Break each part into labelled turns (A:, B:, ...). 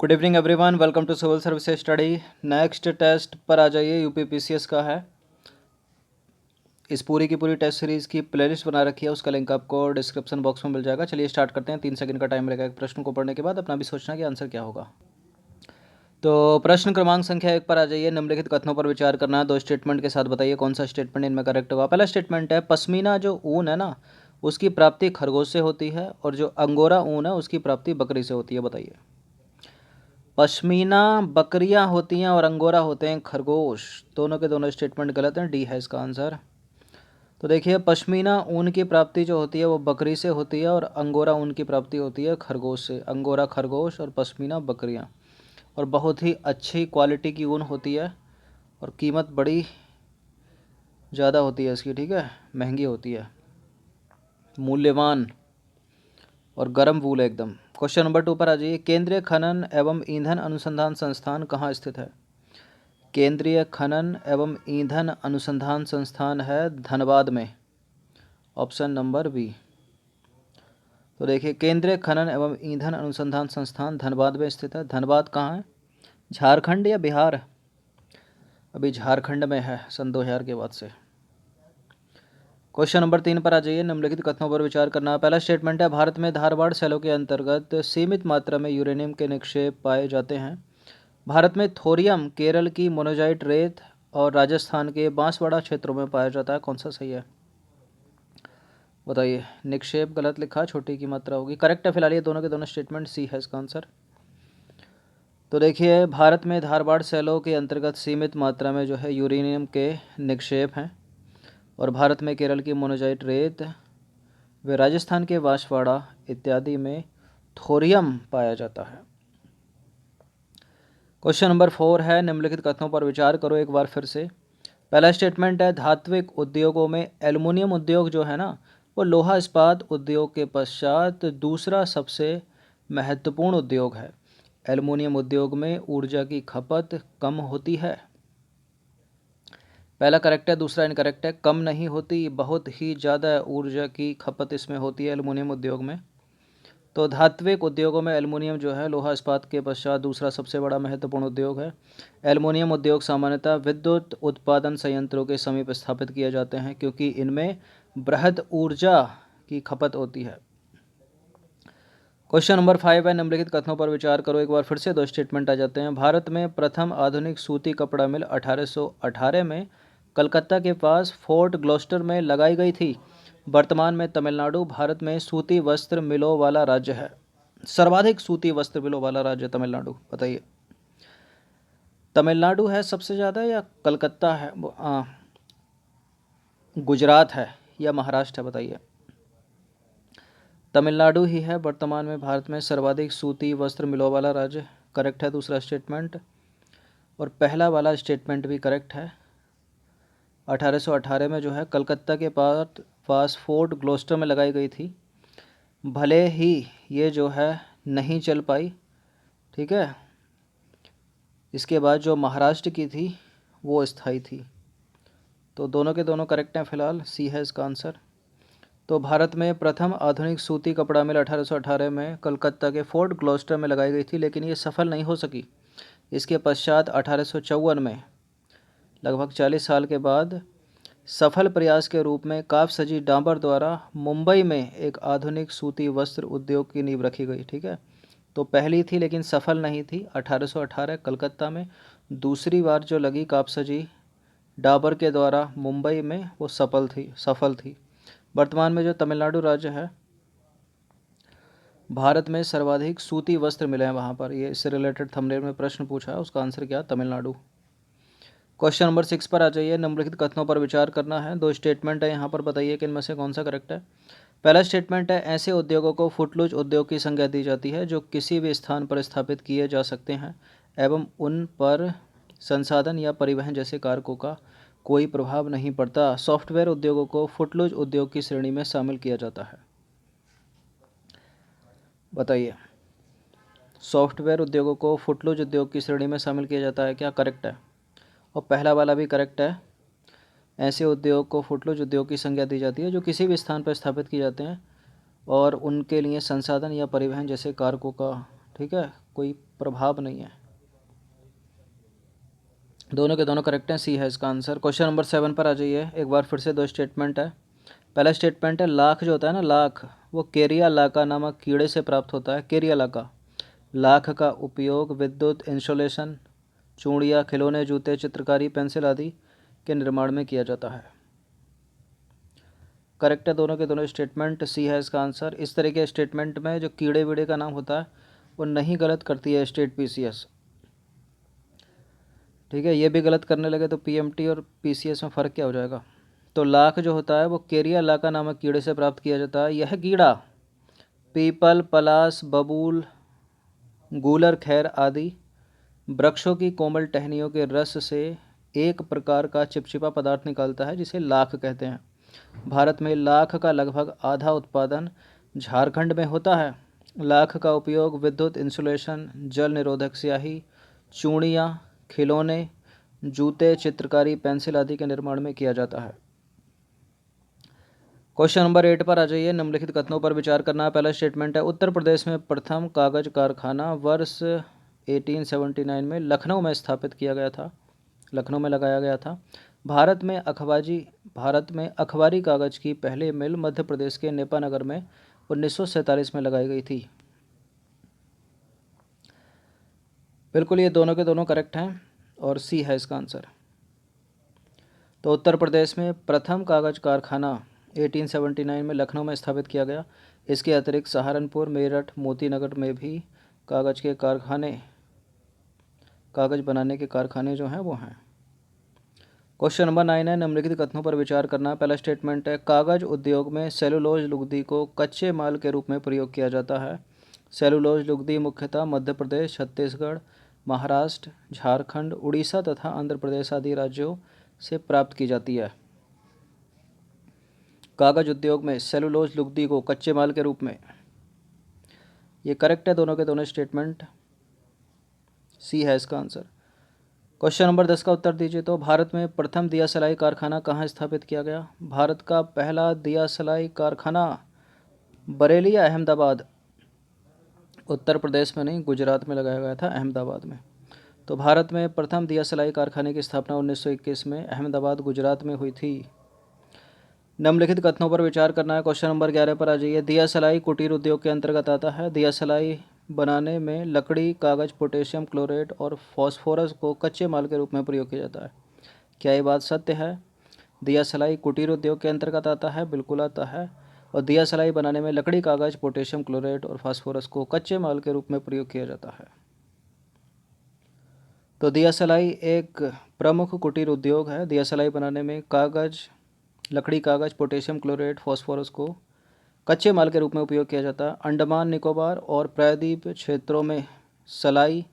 A: Good evening everyone, welcome to civil services study. Next test पर आ जाइए। UPPCS का है। इस पूरी की पूरी टेस्ट सीरीज़ की प्लेलिस्ट बना रखी है, उसका लिंक आपको डिस्क्रिप्शन बॉक्स में मिल जाएगा। चलिए स्टार्ट करते हैं। 3 सेकंड का टाइम लगेगा एक प्रश्न को पढ़ने के बाद। अपना भी सोचना कि आंसर क्या होगा। तो प्रश्न क्रमांक संख्या 1 पर आ जाइए। निम्नलिखित कथनों पर विचार करना है। 2 स्टेटमेंट के साथ बताइए कौन सा स्टेटमेंट इनमें करेक्ट होगा। पहला स्टेटमेंट है, पश्मीना जो ऊन है ना, उसकी प्राप्ति खरगोश से होती है, और जो अंगोरा ऊन है उसकी प्राप्ति बकरी से होती है। बताइए। पश्मीना बकरियां होती हैं और अंगोरा होते हैं खरगोश। दोनों के दोनों स्टेटमेंट गलत हैं। डी है इसका आंसर। तो देखिए, पश्मीना ऊन की प्राप्ति जो होती है वो बकरी से होती है, और अंगोरा ऊन की प्राप्ति होती है खरगोश से। अंगोरा खरगोश और पश्मीना बकरियां, और बहुत ही अच्छी क्वालिटी की ऊन होती है, और कीमत बड़ी ज़्यादा होती है इसकी। ठीक है, महंगी होती है, मूल्यवान और गर्म वूल है एकदम। क्वेश्चन नंबर 2 पर आ जाइए। केंद्रीय खनन एवं ईंधन अनुसंधान संस्थान कहाँ स्थित है? केंद्रीय खनन एवं ईंधन अनुसंधान संस्थान है धनबाद में। Option number B. तो देखिए, केंद्रीय खनन एवं ईंधन अनुसंधान संस्थान धनबाद में स्थित है। धनबाद कहाँ है? झारखंड या बिहार? अभी झारखंड में है सन 2000 के बाद से। क्वेश्चन नंबर 3 पर आ जाइए। निम्नलिखित कथनों पर विचार करना। पहला स्टेटमेंट है, भारत में धारवाड़ सेलों के अंतर्गत सीमित मात्रा में यूरेनियम के निक्षेप पाए जाते हैं। भारत में थोरियम केरल की मोनोजाइट रेत और राजस्थान के बांसवाड़ा क्षेत्रों में पाया जाता है। कौन सा सही है? बताइए। निक्षेप गलत लिखा, छोटी की मात्रा होगी। करेक्ट है फिलहाल ये दोनों के दोनों स्टेटमेंट। सी है इसका आंसर। तो देखिए, भारत में धारवाड़ सेलों के अंतर्गत सीमित मात्रा में जो है यूरेनियम के निक्षेप हैं, और भारत में केरल की मोनोजाइट रेत व राजस्थान के बांसवाड़ा इत्यादि में थोरियम पाया जाता है। क्वेश्चन नंबर 4 है, निम्नलिखित कथनों पर विचार करो एक बार फिर से। पहला स्टेटमेंट है, धात्विक उद्योगों में एल्युमिनियम उद्योग जो है ना, वो लोहा इस्पात उद्योग के पश्चात दूसरा सबसे महत्वपूर्ण उद्योग है। एल्युमिनियम उद्योग में ऊर्जा की खपत कम होती है। पहला करेक्ट है, दूसरा इनकरेक्ट है। कम नहीं होती, बहुत ही ज़्यादा ऊर्जा की खपत इसमें होती है एल्युमिनियम उद्योग में। तो धात्विक उद्योगों में एल्युमिनियम जो है लोहा इस्पात के पश्चात दूसरा सबसे बड़ा महत्वपूर्ण उद्योग है। एल्युमिनियम उद्योग सामान्यतः विद्युत उत्पादन संयंत्रों के समीप स्थापित किए जाते हैं, क्योंकि इनमें बृहद ऊर्जा की खपत होती है। क्वेश्चन नंबर 5 है, निम्नलिखित कथनों पर विचार करो एक बार फिर से। 2 स्टेटमेंट आ जाते हैं। भारत में प्रथम आधुनिक सूती कपड़ा मिल 1818 में कलकत्ता के पास फोर्ट ग्लॉस्टर में लगाई गई थी। वर्तमान में तमिलनाडु भारत में सूती वस्त्र मिलों वाला राज्य है। सर्वाधिक सूती वस्त्र मिलों वाला राज्य तमिलनाडु। बताइए, तमिलनाडु है सबसे ज़्यादा, या कलकत्ता है, गुजरात है, या महाराष्ट्र है? बताइए। तमिलनाडु ही है वर्तमान में भारत में सर्वाधिक सूती वस्त्र मिलों वाला राज्य। करेक्ट है दूसरा स्टेटमेंट, और पहला वाला स्टेटमेंट भी करेक्ट है। 1818 में जो है कलकत्ता के पास फोर्ट ग्लॉस्टर में लगाई गई थी। भले ही ये जो है नहीं चल पाई, ठीक है। इसके बाद जो महाराष्ट्र की थी वो स्थायी थी। तो दोनों के दोनों करेक्ट हैं फिलहाल। सी है इसका आंसर। तो भारत में प्रथम आधुनिक सूती कपड़ा मिल 1818 में कलकत्ता के फोर्ट ग्लॉस्टर में लगाई गई थी, लेकिन ये सफल नहीं हो सकी। इसके पश्चात 1854 में, लगभग 40 साल के बाद, सफल प्रयास के रूप में कापसजी डांबर द्वारा मुंबई में एक आधुनिक सूती वस्त्र उद्योग की नींव रखी गई। ठीक है, तो पहली थी लेकिन सफल नहीं थी 1818 कलकत्ता में। दूसरी बार जो लगी कापसजी डाबर के द्वारा मुंबई में, वो सफल थी। वर्तमान में जो तमिलनाडु राज्य है, भारत में सर्वाधिक सूती वस्त्र मिले हैं वहाँ पर। ये इससे रिलेटेड थंबनेल में प्रश्न पूछा है, उसका आंसर क्या? तमिलनाडु। क्वेश्चन नंबर 6 पर आ जाइए। निम्नलिखित कथनों पर विचार करना है। 2 स्टेटमेंट है यहाँ पर, बताइए कि इनमें से कौन सा करेक्ट है। पहला स्टेटमेंट है, ऐसे उद्योगों को फुटलूज उद्योग की संज्ञा दी जाती है जो किसी भी स्थान पर स्थापित किए जा सकते हैं एवं उन पर संसाधन या परिवहन जैसे कारकों का कोई प्रभाव नहीं पड़ता। सॉफ्टवेयर उद्योगों को फुटलूज उद्योग की श्रेणी में शामिल किया जाता है। बताइए, सॉफ्टवेयर उद्योगों को फुटलूज उद्योग की श्रेणी में शामिल किया जाता है, क्या करेक्ट है? और पहला वाला भी करेक्ट है। ऐसे उद्योग को फुटलूज उद्योग की संज्ञा दी जाती है जो किसी भी स्थान पर स्थापित किए जाते हैं और उनके लिए संसाधन या परिवहन जैसे कारकों का ठीक है, कोई प्रभाव नहीं है। दोनों के दोनों करेक्ट हैं, सी है इसका आंसर। क्वेश्चन नंबर 7 पर आ जाइए। एक बार फिर से दो स्टेटमेंट है। पहला स्टेटमेंट है लाख जो होता है ना, लाख, वो केरिया लाका नामक कीड़े से प्राप्त होता है। केरिया लाका, लाख का उपयोग विद्युत, इंस्टॉलेशन, चूड़ियाँ, खिलौने, जूते, चित्रकारी, पेंसिल आदि के निर्माण में किया जाता है। करेक्ट है दोनों के दोनों स्टेटमेंट, सी है इसका आंसर। इस तरह के स्टेटमेंट में जो कीड़े वीड़े का नाम होता है वो नहीं गलत करती है स्टेट पीसीएस। ठीक है, ये भी गलत करने लगे तो पीएमटी और पीसीएस में फ़र्क क्या हो जाएगा। तो लाख जो होता है वो केरिया लाका नामक कीड़े से प्राप्त किया जाता है। यह कीड़ा पीपल, पलास, बबूल, गूलर, खैर आदि वृक्षों की कोमल टहनियों के रस से एक प्रकार का चिपचिपा पदार्थ निकालता है जिसे लाख कहते हैं। भारत में लाख का लगभग आधा उत्पादन झारखंड में होता है। लाख का उपयोग विद्युत, इंसुलेशन, जल निरोधक स्याही, चूड़ियाँ, खिलौने, जूते, चित्रकारी, पेंसिल आदि के निर्माण में किया जाता है। क्वेश्चन नंबर 8 पर आ जाइए। निम्नलिखित कथनों पर विचार करना है। पहला स्टेटमेंट है उत्तर प्रदेश में प्रथम कागज कारखाना वर्ष 1879 में लखनऊ में स्थापित किया गया था, लखनऊ में लगाया गया था। भारत में अखबारी कागज की पहली मिल मध्य प्रदेश के नेपानगर में 1947 में लगाई गई थी। बिल्कुल, ये दोनों के दोनों करेक्ट हैं और सी है इसका आंसर। तो उत्तर प्रदेश में प्रथम कागज कारखाना 1879 में लखनऊ में स्थापित किया गया। इसके अतिरिक्त सहारनपुर, मेरठ, मोतीनगर में भी कागज बनाने के कारखाने जो हैं वो हैं। क्वेश्चन नंबर 9 है। निम्नलिखित कथनों पर विचार करना। पहला स्टेटमेंट है कागज उद्योग में सेलुलोज लुगदी को कच्चे माल के रूप में प्रयोग किया जाता है। सेलुलोज लुगदी मुख्यतः मध्य प्रदेश, छत्तीसगढ़, महाराष्ट्र, झारखंड, उड़ीसा तथा आंध्र प्रदेश आदि राज्यों से प्राप्त की जाती है। कागज उद्योग में सेलुलोज लुगदी को कच्चे माल के रूप में, ये करेक्ट है दोनों के दोनों स्टेटमेंट, सी है इसका आंसर। क्वेश्चन नंबर 10 का उत्तर दीजिए। तो भारत में प्रथम दिया सलाई कारखाना कहाँ स्थापित किया गया। भारत का पहला दिया सलाई कारखाना बरेली या अहमदाबाद, उत्तर प्रदेश में नहीं, गुजरात में लगाया गया था, अहमदाबाद में। तो भारत में प्रथम दिया सलाई कारखाने की स्थापना 1921 में अहमदाबाद, गुजरात में हुई थी। निम्नलिखित कथनों पर विचार करना है। क्वेश्चन नंबर 11 पर आ जाइए। दिया सलाई कुटीर उद्योग के अंतर्गत आता है। दिया सलाई बनाने में लकड़ी, कागज, पोटेशियम क्लोरेट और फास्फोरस को कच्चे माल के रूप में प्रयोग किया जाता है। क्या ये बात सत्य है? दिया सलाई कुटीर उद्योग के अंतर्गत आता है, बिल्कुल आता है। और दिया सलाई बनाने में लकड़ी, कागज, पोटेशियम क्लोरेट और फास्फोरस को कच्चे माल के रूप में प्रयोग किया जाता है। तो दिया सलाई एक प्रमुख कुटीर उद्योग है। दिया सलाई बनाने में लकड़ी, कागज, पोटेशियम क्लोरेट, फास्फोरस को कच्चे माल के रूप में उपयोग किया जाता है। अंडमान निकोबार और प्रायद्वीप क्षेत्रों में सलाई,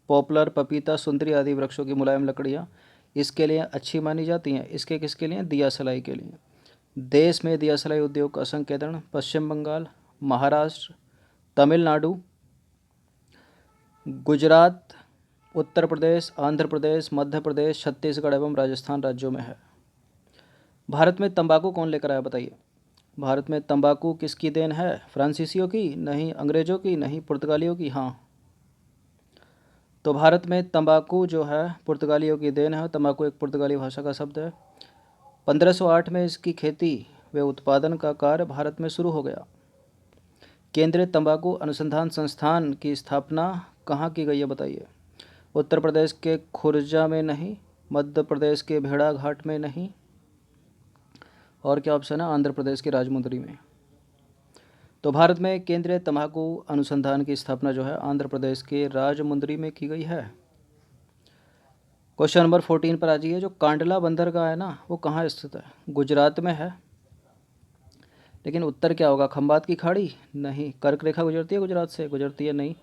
A: पॉपुलर, पपीता, सुंदरी आदि वृक्षों की मुलायम लकड़ियाँ इसके लिए अच्छी मानी जाती हैं। इसके किसके लिए? दिया सलाई के लिए। देश में दिया सलाई उद्योग का संकेंद्रण पश्चिम बंगाल, महाराष्ट्र, तमिलनाडु, गुजरात, उत्तर प्रदेश, आंध्र प्रदेश, मध्य प्रदेश, छत्तीसगढ़ एवं राजस्थान राज्यों में है। भारत में तंबाकू कौन लेकर आया बताइए। भारत में तंबाकू किसकी देन है? फ्रांसीसियों की? नहीं। अंग्रेज़ों की? नहीं। पुर्तगालियों की? हाँ। तो भारत में तंबाकू जो है पुर्तगालियों की देन है। तंबाकू एक पुर्तगाली भाषा का शब्द है। 1508 में इसकी खेती व उत्पादन का कार्य भारत में शुरू हो गया। केंद्रीय तंबाकू अनुसंधान संस्थान की स्थापना कहाँ की गई है बताइए। उत्तर प्रदेश के खुर्जा में नहीं, मध्य प्रदेश के भेड़ाघाट में नहीं, और क्या ऑप्शन है? आंध्र प्रदेश के राजमुंद्री में। तो भारत में केंद्रीय तंबाकू अनुसंधान की स्थापना जो है आंध्र प्रदेश के राजमुंद्री में की गई है। क्वेश्चन नंबर 14 पर आ जाइए। जो कांडला बंदरगाह है ना वो कहाँ स्थित है? गुजरात में है। लेकिन उत्तर क्या होगा? खंबात की खाड़ी? नहीं। कर्क रेखा गुजरती है गुजरात से? गुजरती है नहीं।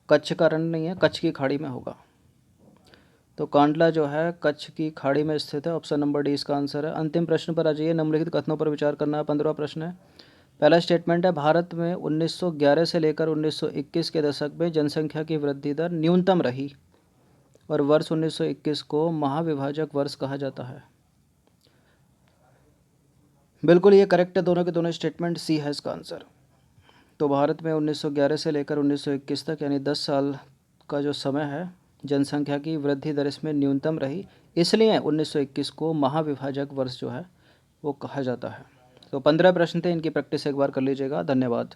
A: कच्छ का रण नहीं है, कच्छ की खाड़ी में होगा। तो कांडला जो है कच्छ की खाड़ी में स्थित है। ऑप्शन नंबर डी इसका आंसर है। अंतिम प्रश्न पर आ जाइए। निम्नलिखित कथनों पर विचार करना है। 15वां प्रश्न है। पहला स्टेटमेंट है भारत में 1911 से लेकर 1921 के दशक में जनसंख्या की वृद्धि दर न्यूनतम रही और वर्ष 1921 को महाविभाजक वर्ष कहा जाता है। बिल्कुल ये करेक्ट है दोनों के दोनों स्टेटमेंट, सी है इसका आंसर। तो भारत में 1911 से लेकर 1921 तक यानी 10 साल का जो समय है, जनसंख्या की वृद्धि दर इसमें न्यूनतम रही, इसलिए 1921 को महाविभाजक वर्ष जो है वो कहा जाता है। तो 15 प्रश्न थे, इनकी प्रैक्टिस एक बार कर लीजिएगा। धन्यवाद।